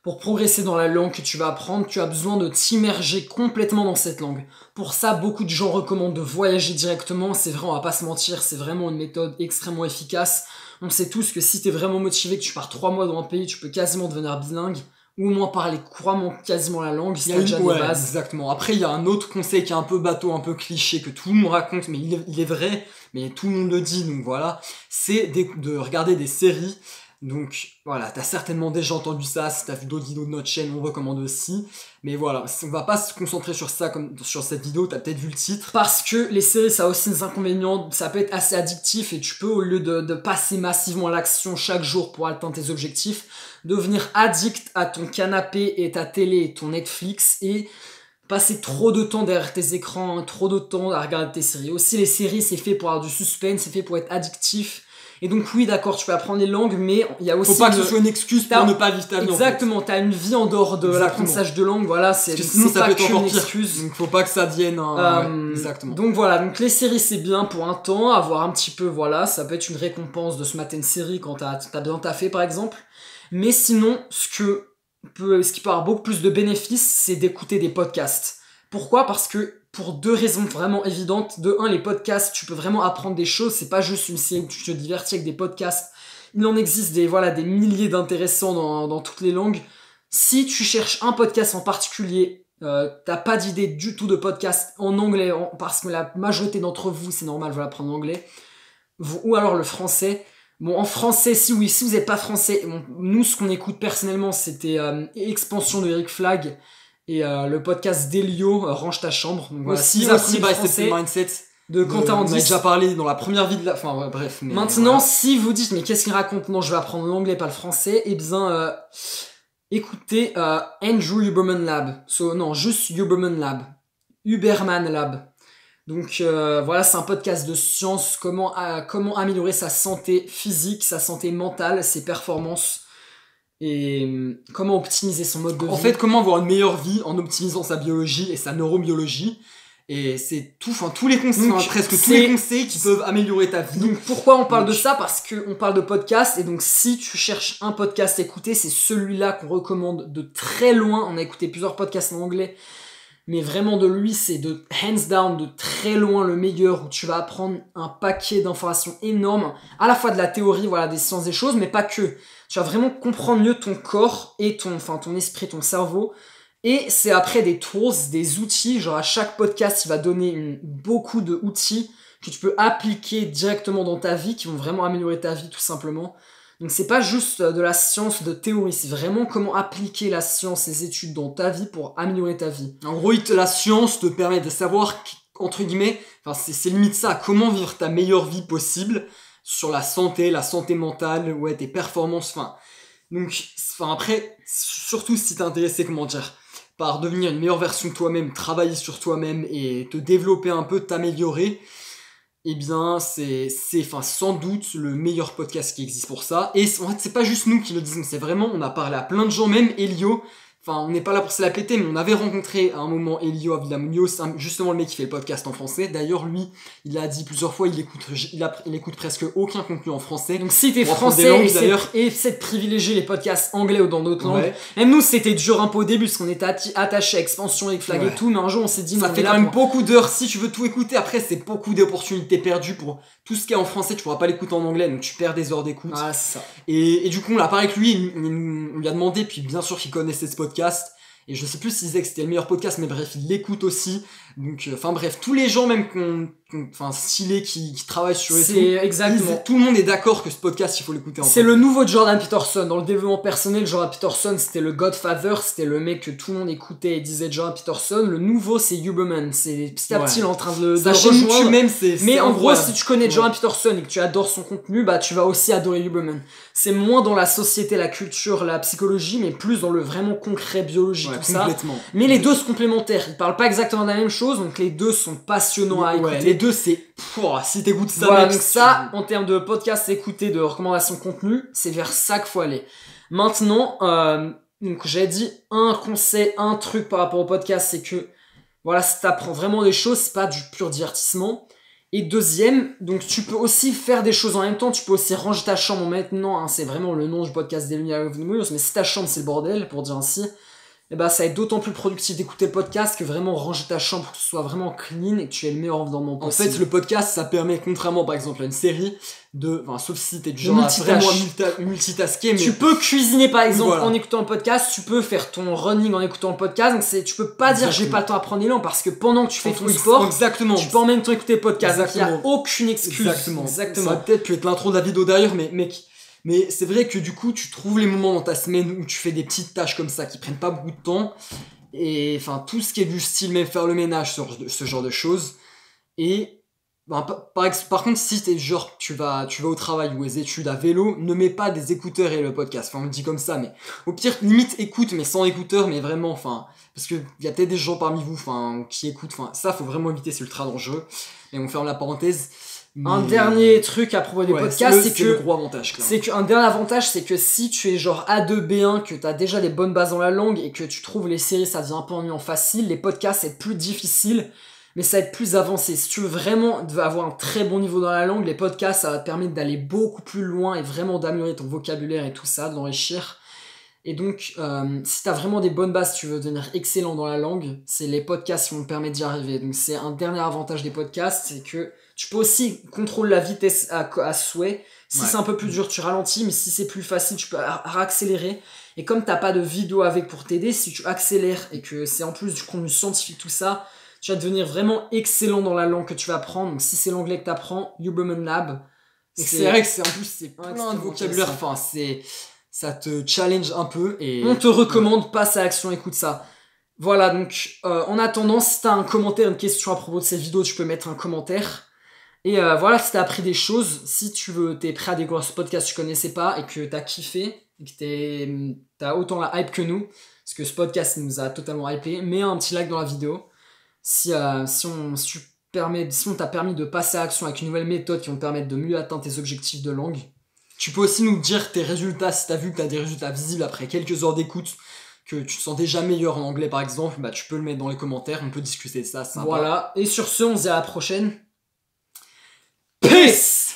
Pour progresser dans la langue que tu vas apprendre, tu as besoin de t'immerger complètement dans cette langue. Pour ça, beaucoup de gens recommandent de voyager directement. C'est vrai, on va pas se mentir, c'est vraiment une méthode extrêmement efficace. On sait tous que si t'es vraiment motivé, que tu pars 3 mois dans un pays, tu peux quasiment devenir bilingue. Ou au moins parler couramment quasiment la langue, si t'as déjà des bases. Exactement. Après, il y a un autre conseil qui est un peu bateau, un peu cliché, que tout le monde raconte, mais il est vrai, mais tout le monde le dit, donc voilà. C'est de regarder des séries. Donc voilà, t'as certainement déjà entendu ça, si t'as vu d'autres vidéos de notre chaîne, on recommande aussi. Mais voilà, on va pas se concentrer sur ça comme sur cette vidéo, t'as peut-être vu le titre. Parce que les séries, ça a aussi des inconvénients, ça peut être assez addictif et tu peux, au lieu de passer massivement à l'action chaque jour pour atteindre tes objectifs, devenir addict à ton canapé et ta télé et ton Netflix et passer trop de temps derrière tes écrans, trop de temps à regarder tes séries. Aussi, les séries, c'est fait pour avoir du suspense, c'est fait pour être addictif. Et donc oui, d'accord, tu peux apprendre les langues, mais il y a aussi... Faut pas que ce soit une excuse pour ne pas vivre ta vie. Exactement, t'as une vie en dehors de l'apprentissage de langue, voilà, c'est sinon ça pas peut être encore qu'une pire. excuse. Donc faut pas que ça devienne un... exactement. Donc voilà, donc les séries c'est bien pour un temps, avoir un petit peu, voilà, ça peut être une récompense de se mater une série quand t'as bien taffé par exemple. Mais sinon, ce qui peut avoir beaucoup plus de bénéfices, c'est d'écouter des podcasts. Pourquoi ? Parce que pour 2 raisons vraiment évidentes. De 1, les podcasts, tu peux vraiment apprendre des choses. C'est pas juste une série où tu te divertis avec des podcasts. Il en existe des milliers d'intéressants dans toutes les langues. Si tu cherches un podcast en particulier, t'as pas d'idée du tout de podcast en anglais, parce que la majorité d'entre vous, c'est normal, veulent apprendre l'anglais. Ou alors le français. Bon, en français, si vous n'êtes pas français, bon, nous, ce qu'on écoute personnellement, c'était Expansion de Eric Flag et le podcast d'Elio, Range ta chambre. Donc, voilà, aussi, français Mindset de Quentin Andis. On a déjà parlé dans la première vidéo, enfin ouais, bref. Mais maintenant, si vous dites, mais qu'est-ce qu'il raconte ? Non, je vais apprendre l'anglais, pas le français. Eh bien, écoutez Andrew Huberman Lab. Non, juste Huberman Lab. Huberman Lab. Donc voilà, c'est un podcast de science, comment améliorer sa santé physique, sa santé mentale, ses performances et comment optimiser son mode de vie. En fait, comment avoir une meilleure vie en optimisant sa biologie et sa neurobiologie. Et c'est tout, enfin tous les conseils, presque tous les conseils qui peuvent améliorer ta vie. Donc pourquoi on parle de ça ? Parce qu'on parle de podcast, et donc si tu cherches un podcast à écouter, c'est celui-là qu'on recommande de très loin. On a écouté plusieurs podcasts en anglais, mais vraiment de lui, c'est de hands down, de très loin le meilleur, où tu vas apprendre un paquet d'informations énormes, à la fois de la théorie, voilà, des sciences des choses, mais pas que. Tu vas vraiment comprendre mieux ton corps et ton esprit, ton cerveau. Et c'est après des tools, des outils, genre à chaque podcast, il va donner beaucoup de outils que tu peux appliquer directement dans ta vie, qui vont vraiment améliorer ta vie tout simplement. Donc c'est pas juste de la science de théorie, c'est vraiment comment appliquer la science, les études dans ta vie pour améliorer ta vie. En gros, la science te permet de savoir, entre guillemets, enfin c'est limite ça, comment vivre ta meilleure vie possible sur la santé mentale, ouais, tes performances, enfin. Donc, après, surtout si t'es intéressé, comment dire, par devenir une meilleure version de toi-même, travailler sur toi-même et te développer un peu, t'améliorer, eh bien, c'est sans doute le meilleur podcast qui existe pour ça. Et en fait, c'est pas juste nous qui le disons, c'est vraiment, on a parlé à plein de gens, même Elio. Enfin, on n'est pas là pour se la péter, mais on avait rencontré à un moment Elio à Villamuñoz, justement le mec qui fait le podcast en français. D'ailleurs, lui, il a dit plusieurs fois, il écoute presque aucun contenu en français. Donc si t'es français et essaie de privilégier les podcasts anglais ou dans d'autres langues. Même nous, c'était dur un peu au début, parce qu'on était attaché à Expansion avec Flag et tout, mais un jour on s'est dit... Ça fait quand même beaucoup d'heures, si tu veux tout écouter, après c'est beaucoup d'opportunités perdues pour... Tout ce qui est en français, tu pourras pas l'écouter en anglais, donc tu perds des heures d'écoute. Ah, c'est ça. Et du coup, on l'a parlé avec lui, on lui a demandé, puis bien sûr qu'il connaissait ce podcast. Et je sais plus s'il disait que c'était le meilleur podcast, mais bref, il l'écoute aussi. Donc, enfin bref, tous les gens même stylés qui travaillent sur YouTube, c'est exactement. Tout le monde est d'accord que ce podcast, il faut l'écouter. C'est le nouveau Jordan Peterson. Dans le développement personnel, Jordan Peterson, c'était le Godfather, c'était le mec que tout le monde écoutait et disait Jordan Peterson. Le nouveau, c'est Huberman. C'est petit à petit, il est en train de le rejoindre. Mais en gros, si tu connais Jordan Peterson et que tu adores son contenu, bah tu vas aussi adorer Huberman. C'est moins dans la société, la culture, la psychologie, mais plus dans le vraiment concret, biologie, tout ça. Mais les deux sont complémentaires. Ils parlent pas exactement de la même chose, donc les deux sont passionnants à écouter. Les deux, c'est... si t'écoutes ça, voilà, donc ça, en termes de podcast écouté, de recommandations de contenu, c'est vers ça qu'il faut aller. Maintenant, donc j'ai dit un conseil, un truc par rapport au podcast, c'est que voilà, si t'apprends vraiment des choses, c'est pas du pur divertissement. Et deuxième, donc tu peux aussi faire des choses en même temps, tu peux aussi ranger ta chambre maintenant, hein, c'est vraiment le nom du podcast des Lumières of the Moons, mais si ta chambre c'est le bordel, pour dire ainsi, et bah ça va être d'autant plus productif d'écouter le podcast que vraiment ranger ta chambre pour que ce soit vraiment clean et que tu aies le meilleur environnement En possible. fait, le podcast, ça permet, contrairement par exemple à une série, sauf si t'es du genre à vraiment multitasker, mais tu peux cuisiner par exemple voilà. en écoutant le podcast, tu peux faire ton running en écoutant le podcast, donc tu peux pas dire j'ai pas le temps à prendre l'élan parce que pendant que tu fais ton sport, exactement. tu peux en même temps écouter le podcast, donc il y a Exactement. aucune excuse. Exactement. Ça va peut-être pu être l'intro de la vidéo d'ailleurs, mais c'est vrai que du coup, tu trouves les moments dans ta semaine où tu fais des petites tâches comme ça qui prennent pas beaucoup de temps. Et enfin, tout ce qui est du style, même faire le ménage, ce genre de choses. Et par contre, si t'es genre, tu vas au travail ou aux études à vélo, ne mets pas des écouteurs et le podcast. Enfin, on me dit comme ça, mais au pire, limite écoute, mais sans écouteurs, mais vraiment, enfin, parce que y a peut-être des gens parmi vous, enfin, qui écoutent, enfin, ça, faut vraiment éviter, c'est ultra dangereux. Et on ferme la parenthèse. Un dernier truc à propos des podcasts, c'est que le gros avantage, un dernier avantage, c'est que si tu es genre A2, B1, que t'as déjà des bonnes bases dans la langue et que tu trouves les séries, ça devient un peu ennuyant facile, les podcasts, c'est plus difficile, mais ça va être plus avancé. Si tu veux vraiment avoir un très bon niveau dans la langue, les podcasts, ça va te permettre d'aller beaucoup plus loin et vraiment d'améliorer ton vocabulaire et tout ça, de l'enrichir. Et donc, si t'as vraiment des bonnes bases, tu veux devenir excellent dans la langue, c'est les podcasts qui vont te permettre d'y arriver. Donc c'est un dernier avantage des podcasts, c'est que tu peux aussi contrôler la vitesse à souhait. Si c'est un peu plus dur, tu ralentis, mais si c'est plus facile, tu peux accélérer. Et comme t'as pas de vidéo avec pour t'aider, si tu accélères et que c'est en plus du contenu scientifique, tout ça, tu vas devenir vraiment excellent dans la langue que tu vas apprendre. Donc si c'est l'anglais que t'apprends, Huberman Lab. C'est vrai que c'est plein de vocabulaire, enfin ça te challenge un peu et... On te recommande, passe à l'action, écoute ça. Voilà, donc en attendant, si t'as un commentaire, une question à propos de cette vidéo, tu peux mettre un commentaire. Et voilà, si t'as appris des choses, si t'es prêt à découvrir ce podcast que tu connaissais pas et que t'as kiffé, et que t'as autant la hype que nous, parce que ce podcast nous a totalement hypé, mets un petit like dans la vidéo. Si on t'a permis de passer à l'action avec une nouvelle méthode qui va te permettre de mieux atteindre tes objectifs de langue. Tu peux aussi nous dire tes résultats, si t'as vu que t'as des résultats visibles après quelques heures d'écoute, que tu te sens déjà meilleur en anglais par exemple, bah tu peux le mettre dans les commentaires, on peut discuter de ça, c'est sympa. Voilà, et sur ce, on se dit à la prochaine. Peace!